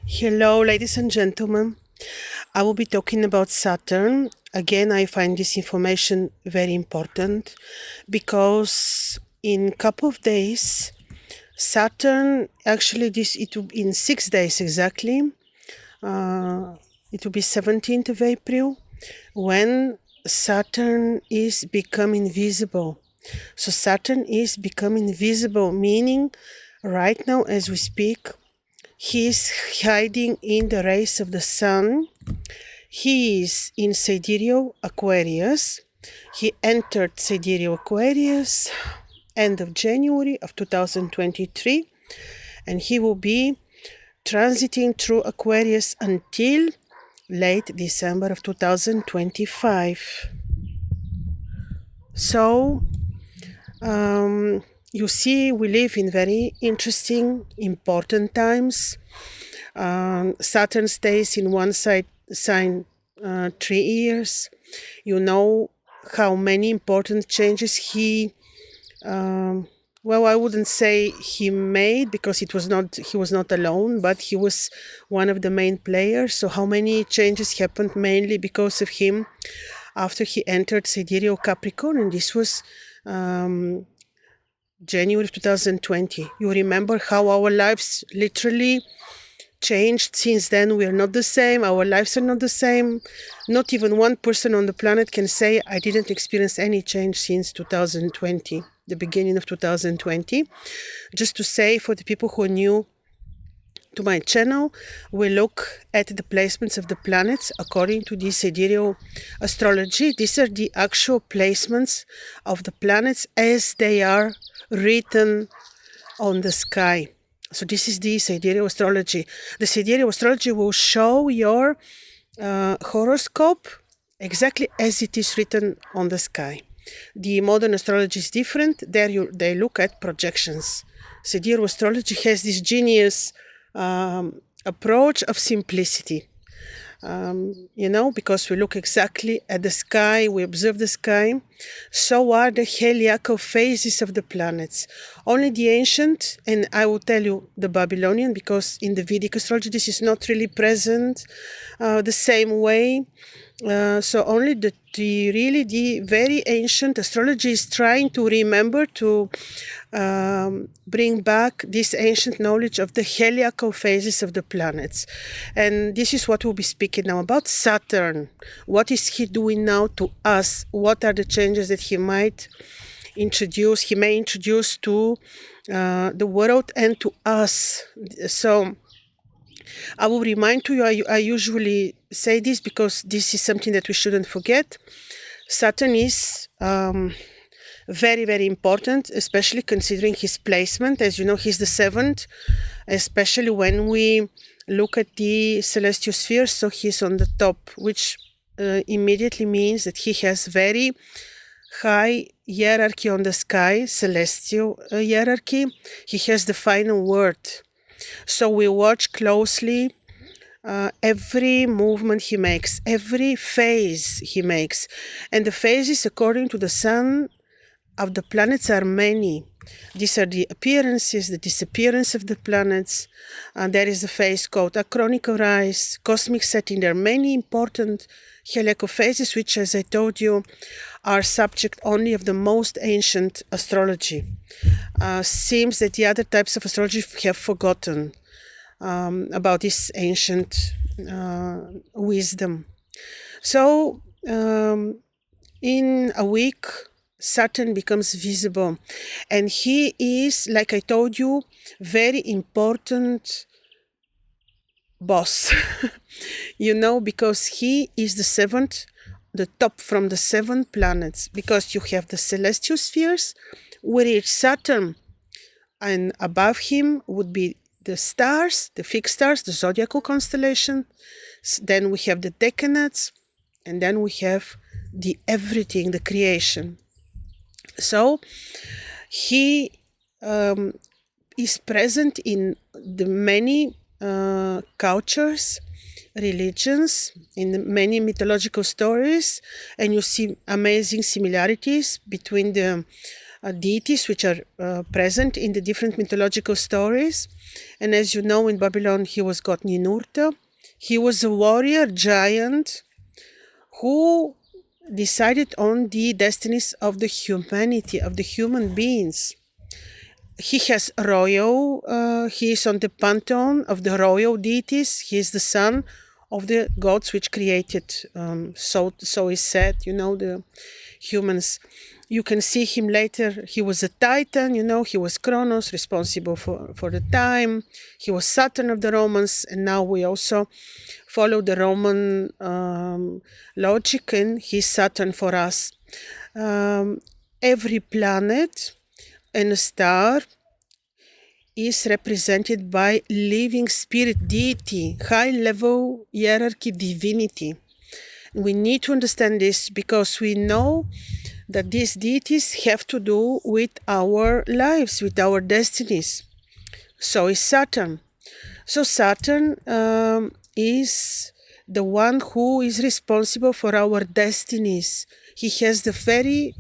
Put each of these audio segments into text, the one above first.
Hello, ladies and gentlemen. I will be talking about Saturn. Again, I find this information very important because in a couple of days, Saturn actually it will be in 6 days exactly. It will be 17th of April when Saturn is becoming visible. So Saturn is becoming visible, meaning right now as we speak, he is hiding in the rays of the sun. He is in Sidereal Aquarius. He entered Sidereal Aquarius end of January of 2023, and he will be transiting through Aquarius until late December of 2025. So, you see, we live in very interesting, important times. Saturn stays in one sign 3 years. You know how many important changes he, I wouldn't say he made because he was not alone, but he was one of the main players. So how many changes happened mainly because of him after he entered Sidereal Capricorn, and this was January 2020. You remember how our lives literally changed since then. We are not the same. Our lives are not the same. Not even one person on the planet can say, I didn't experience any change since 2020, the beginning of 2020. Just to say, for the people who are new to my channel, we look at the placements of the planets according to the sidereal astrology. These are the actual placements of the planets as they are written on the sky. So this is the sidereal astrology. The sidereal astrology will show your horoscope exactly as it is written on the sky. The modern astrology is different. There they look at projections. Sidereal astrology has this genius approach of simplicity. Because we look exactly at the sky, we observe the sky. So are the heliacal phases of the planets. Only the ancient, and I will tell you the Babylonian, because in the Vedic astrology this is not really present the same way. So only the very ancient astrology is trying to remember to bring back this ancient knowledge of the heliacal phases of the planets. And this is what we'll be speaking now about Saturn. What is he doing now to us? What are the changes that he may introduce to the world and to us? So I will remind you, I usually say this because this is something that we shouldn't forget. Saturn is very, very important, especially considering his placement. As you know, he's the seventh, especially when we look at the celestial spheres. So he's on the top, which immediately means that he has very high hierarchy on the sky, celestial hierarchy. He has the final word. So we watch closely every movement he makes, every phase he makes. And the phases, according to the sun, of the planets are many. These are the appearances, the disappearance of the planets. There is a phase called acronical rise, cosmic setting. There are many important heliacal phases, which, as I told you, are subject only of the most ancient astrology. Seems that the other types of astrology have forgotten about this ancient wisdom. So, in a week, Saturn becomes visible, and he is, like I told you, very important boss. Because he is the top from the 7 planets, because you have the celestial spheres, where it's Saturn, and above him would be the stars, the fixed stars, the zodiacal constellation. Then we have the decanads, and then we have the everything, the creation. So he is present in the many cultures, religions, in many mythological stories, and you see amazing similarities between the deities which are present in the different mythological stories. And as you know, in Babylon, he was god Ninurta. He was a warrior giant who decided on the destinies of the humanity, of the human beings. He has he is on the pantheon of the royal deities. He is the son of the gods which created, so is said, the humans. You can see him later. He was a Titan, he was Kronos, responsible for the time. He was Saturn of the Romans, and now we also follow the Roman logic, and he's Saturn for us. Every planet and a star is represented by living spirit deity, high-level hierarchy divinity. We need to understand this because we know that these deities have to do with our lives, with our destinies. So is Saturn. So Saturn is the one who is responsible for our destinies. He has the very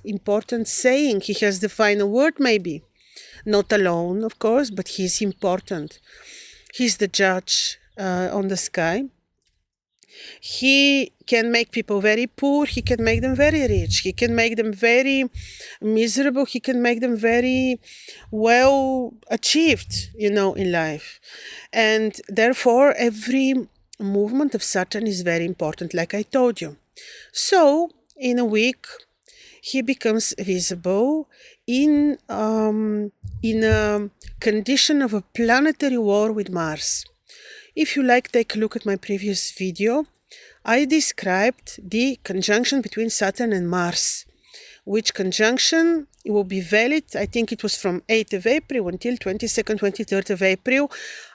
important saying. He has the final word, maybe. Not alone, of course, but he's important. He's the judge on the sky. He can make people very poor. He can make them very rich. He can make them very miserable. He can make them very well achieved, in life. And therefore, every movement of Saturn is very important, like I told you. So, in a week, he becomes visible in a condition of a planetary war with Mars. If you like, take a look at my previous video. I described the conjunction between Saturn and Mars, which conjunction will be valid. I think it was from 8th of April until 22nd, 23rd of April.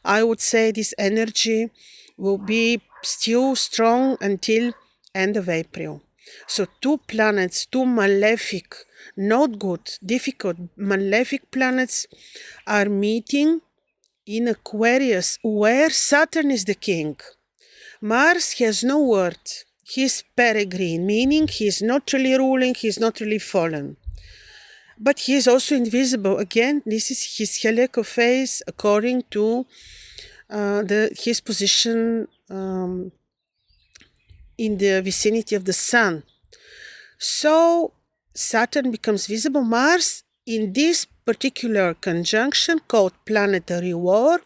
I would say this energy will be still strong until end of April. So two planets, two malefic, not good, difficult, malefic planets are meeting in Aquarius, where Saturn is the king. Mars has no word. He's peregrine, meaning he's not really ruling, he's not really fallen. But he is also invisible. Again, this is his heliacal phase according to his position in the vicinity of the Sun. So Saturn becomes visible. Mars, in this particular conjunction called planetary war,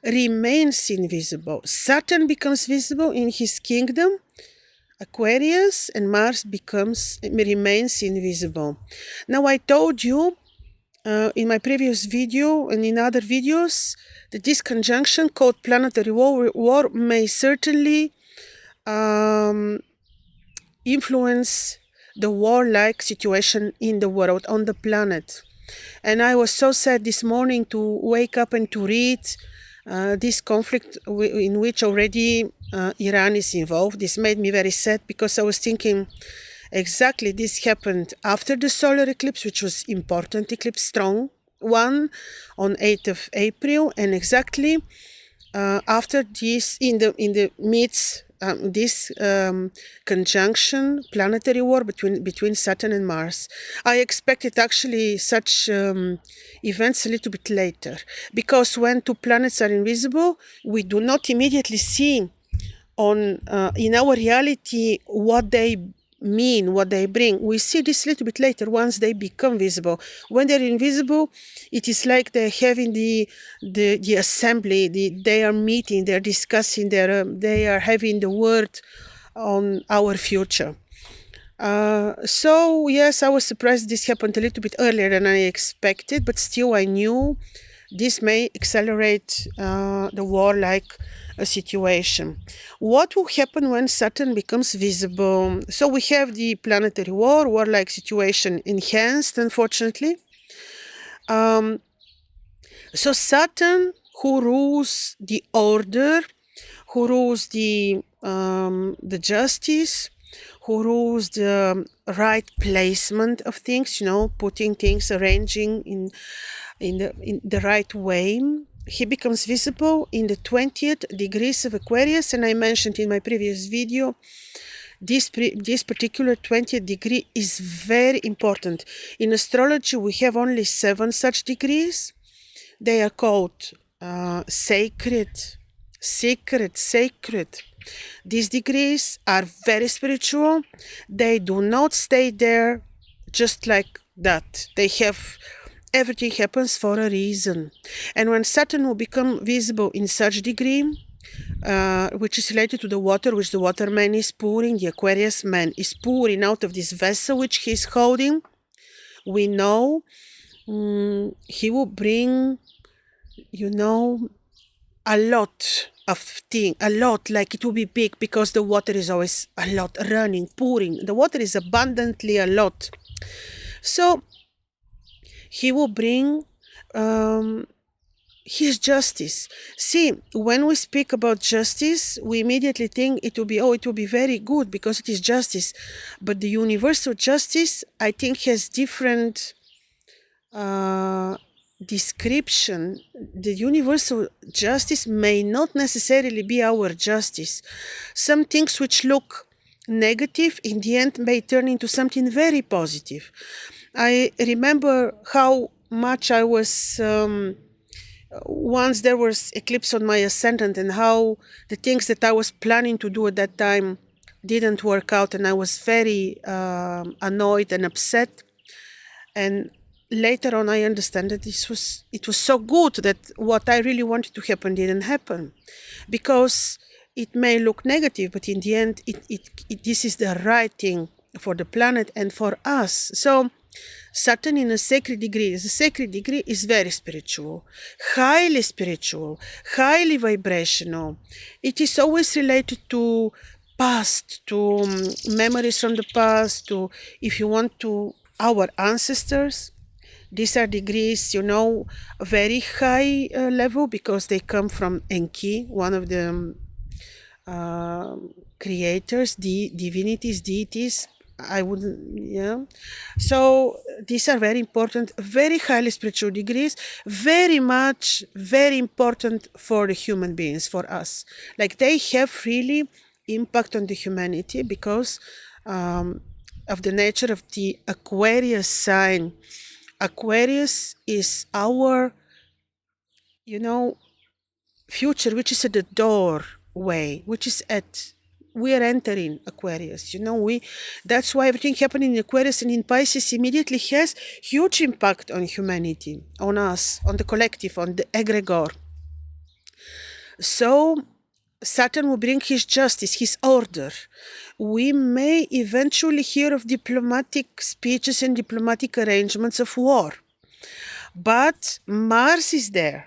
remains invisible. Saturn becomes visible in his kingdom, Aquarius, and Mars remains invisible. Now, I told you in my previous video and in other videos that this conjunction called planetary war may certainly influence the warlike situation in the world, on the planet. And I was so sad this morning to wake up and to read this conflict in which already Iran is involved. This made me very sad because I was thinking exactly this happened after the solar eclipse, which was important eclipse, strong one on 8th of April, and exactly after this, in the midst this conjunction, planetary war between Saturn and Mars. I expected actually such events a little bit later, because when two planets are invisible, we do not immediately see in our reality what they mean, what they bring. We see this a little bit later once they become visible. When they're invisible, it is like they're having the assembly, they are meeting, they're discussing, they are having the word on our future. So yes, I was surprised this happened a little bit earlier than I expected, but still I knew this may accelerate the warlike situation. What will happen when Saturn becomes visible? So we have the planetary warlike situation enhanced, unfortunately. So Saturn, who rules the order, who rules the justice, who rules the right placement of things, putting things, arranging in the right way. He becomes visible in the 20th degrees of Aquarius, and I mentioned in my previous video this particular 20th degree is very important. In astrology, we have only 7 such degrees. They are called sacred. These degrees are very spiritual. They do not stay there just like that. Everything happens for a reason. And when Saturn will become visible in such degree, which is related to the water, which the water man is pouring, the Aquarius man is pouring out of this vessel which he's holding, we know he will bring, a lot of things, a lot, like it will be big, because the water is always a lot, running, pouring. The water is abundantly a lot. So he will bring his justice. See, when we speak about justice, we immediately think it will be very good because it is justice. But the universal justice, I think, has different description. The universal justice may not necessarily be our justice. Some things which look negative in the end may turn into something very positive. I remember how much I was once there was eclipse on my ascendant, and how the things that I was planning to do at that time didn't work out, and I was very annoyed and upset. And later on, I understand that it was so good that what I really wanted to happen didn't happen, because it may look negative, but in the end, this is the right thing for the planet and for us. So Saturn in a sacred degree. The sacred degree is very spiritual, highly vibrational. It is always related to past, to memories from the past, to, if you want, to our ancestors. These are degrees, very high level, because they come from Enki, one of the creators, divinities, deities. I wouldn't, yeah. So these are very important, very highly spiritual degrees, very important for the human beings, for us. Like, they have really impact on the humanity because of the nature of the Aquarius sign. Aquarius is our, future, which is at the doorway, which is we are entering Aquarius. That's why everything happening in Aquarius and in Pisces immediately has huge impact on humanity, on us, on the collective, on the egregore. So Saturn will bring his justice, his order. We may eventually hear of diplomatic speeches and diplomatic arrangements of war. But Mars is there.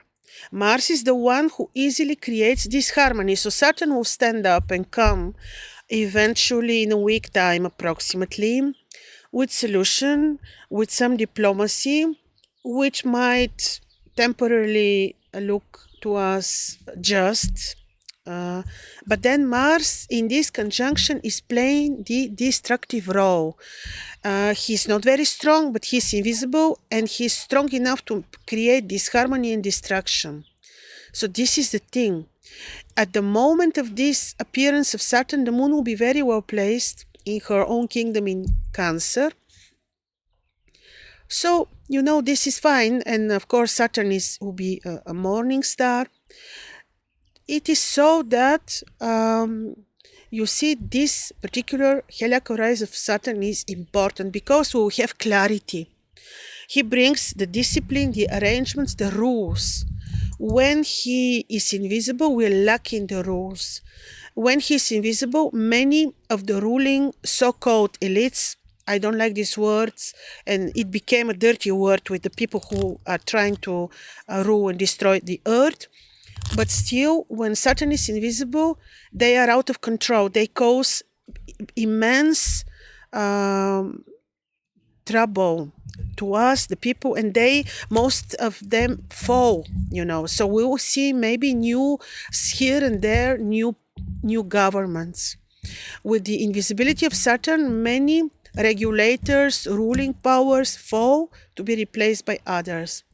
Mars is the one who easily creates this harmony. So Saturn will stand up and come eventually in a week time approximately with solution, with some diplomacy, which might temporarily look to us just. But then Mars in this conjunction is playing the destructive role. He's not very strong, but he's invisible, and he's strong enough to create disharmony and destruction. So this is the thing. At the moment of this appearance of Saturn, the moon will be very well placed in her own kingdom in Cancer. So, this is fine. And of course, Saturn will be a morning star. It is so that you see, this particular heliacal rise of Saturn is important because we will have clarity. He brings the discipline, the arrangements, the rules. When he is invisible, we are lacking the rules. When he is invisible, many of the ruling so-called elites, I don't like these words, and it became a dirty word with the people who are trying to rule and destroy the earth. But still, when Saturn is invisible, they are out of control. They cause immense trouble to us, the people, and most of them fall, So we will see maybe here and there, new governments. With the invisibility of Saturn, many regulators, ruling powers fall to be replaced by others.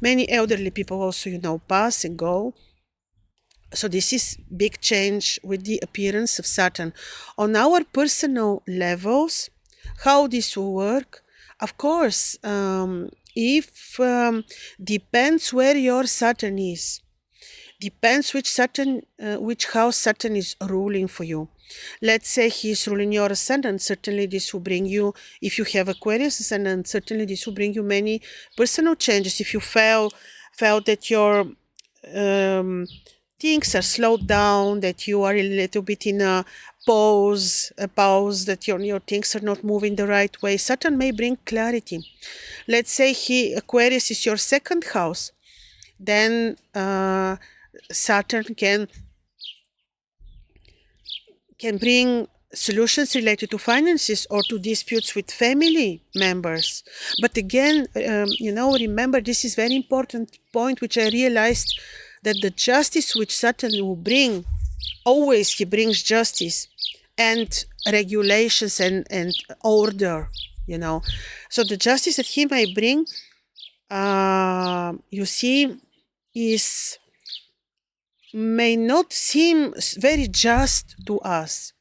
Many elderly people also, pass and go. So this is big change with the appearance of Saturn. On our personal levels, how this will work, of course, if depends where your Saturn is, depends which house Saturn is ruling for you. Let's say he's ruling your ascendant, certainly this will bring you, if you have Aquarius ascendant, certainly this will bring you many personal changes. If you felt that your things are slowed down, that you are a little bit in a pause, that your things are not moving the right way, Saturn may bring clarity. Let's say Aquarius is your second house, then Saturn can bring solutions related to finances or to disputes with family members. But again, remember, this is very important point which I realized, that the justice which Saturn will bring, always he brings justice and regulations and order, So the justice that he may bring, you see, may not seem very just to us,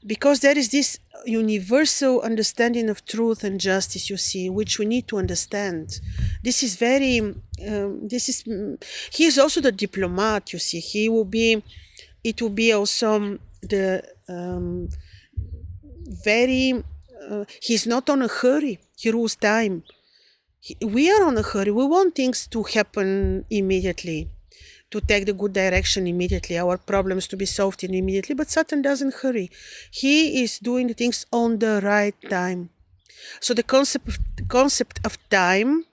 because there is this universal understanding of truth and justice, you see, which we need to understand. This is very, he is also the diplomat, you see. It will be also the he's not on a hurry, he rules time. We are on a hurry, we want things to happen immediately, to take the good direction immediately, our problems to be solved immediately, but Saturn doesn't hurry. He is doing the things on the right time. So the concept of time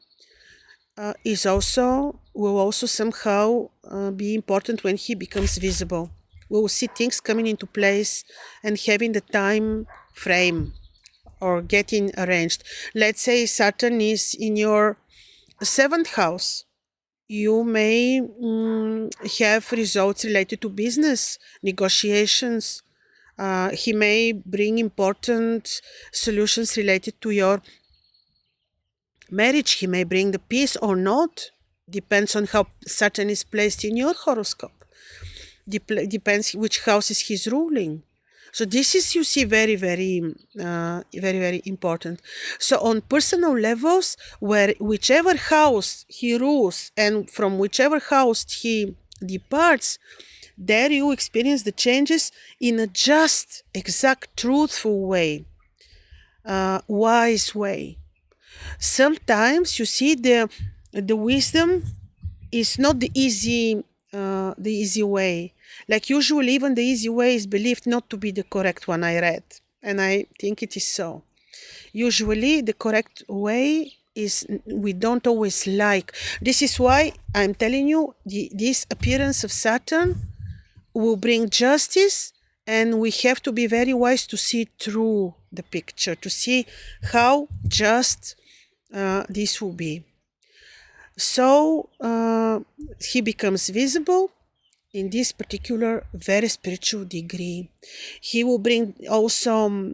will also somehow be important when he becomes visible. We will see things coming into place and having the time frame or getting arranged. Let's say Saturn is in your 7th house. You may have results related to business, negotiations. He may bring important solutions related to your marriage. He may bring the peace or not. Depends on how Saturn is placed in your horoscope. Depends which houses he's ruling. So this is, you see, very, very, very important. So on personal levels, whichever house he rules and from whichever house he departs, there you experience the changes in a just, exact, truthful way, wise way. Sometimes you see the wisdom is not the easy way. Like usually, even the easy way is believed not to be the correct one, I read. And I think it is so. Usually, the correct way is we don't always like. This is why I'm telling you, this appearance of Saturn will bring justice, and we have to be very wise to see through the picture, to see how just this will be. So he becomes visible in this particular very spiritual degree. He will bring also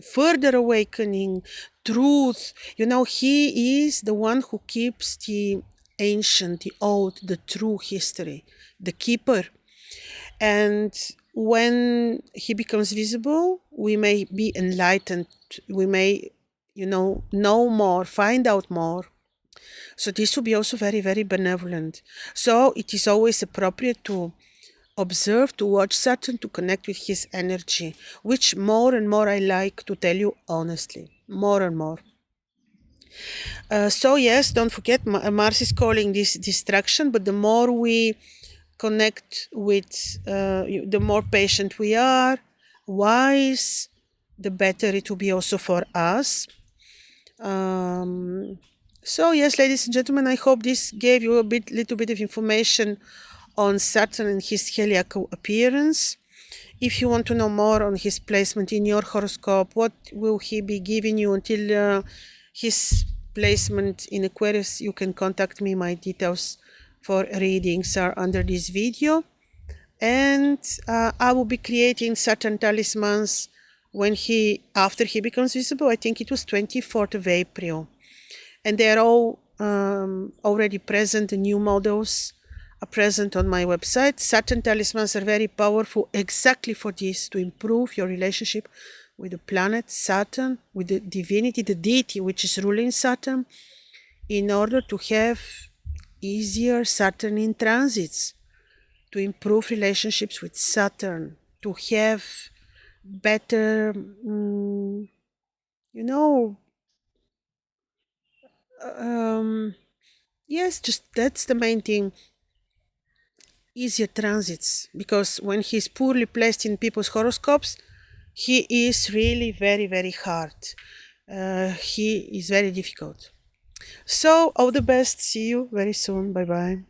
further awakening, truth. He is the one who keeps the ancient, the old, the true history, the keeper. And when he becomes visible, we may be enlightened. We may, know more, find out more. So this will be also very, very benevolent. So it is always appropriate to observe, to watch Saturn, to connect with his energy, which more and more I like, to tell you honestly, more and more. So yes, don't forget, Mars is calling this distraction, but the more we connect with, the more patient we are, wise, the better it will be also for us. So yes, ladies and gentlemen, I hope this gave you a little bit of information on Saturn and his heliacal appearance. If you want to know more on his placement in your horoscope, what will he be giving you until his placement in Aquarius, you can contact me. My details for readings are under this video. And I will be creating Saturn talismans after he becomes visible. I think it was 24th of April. And they are all already present, the new models are present on my website. Saturn talismans are very powerful exactly for this, to improve your relationship with the planet Saturn, with the divinity, the deity which is ruling Saturn, in order to have easier Saturn in transits, to improve relationships with Saturn, to have better, you know, yes, just that's the main thing. Easier transits, because when he's poorly placed in people's horoscopes, he is really very, very hard. He is very difficult. So, all the best. See you very soon. Bye bye.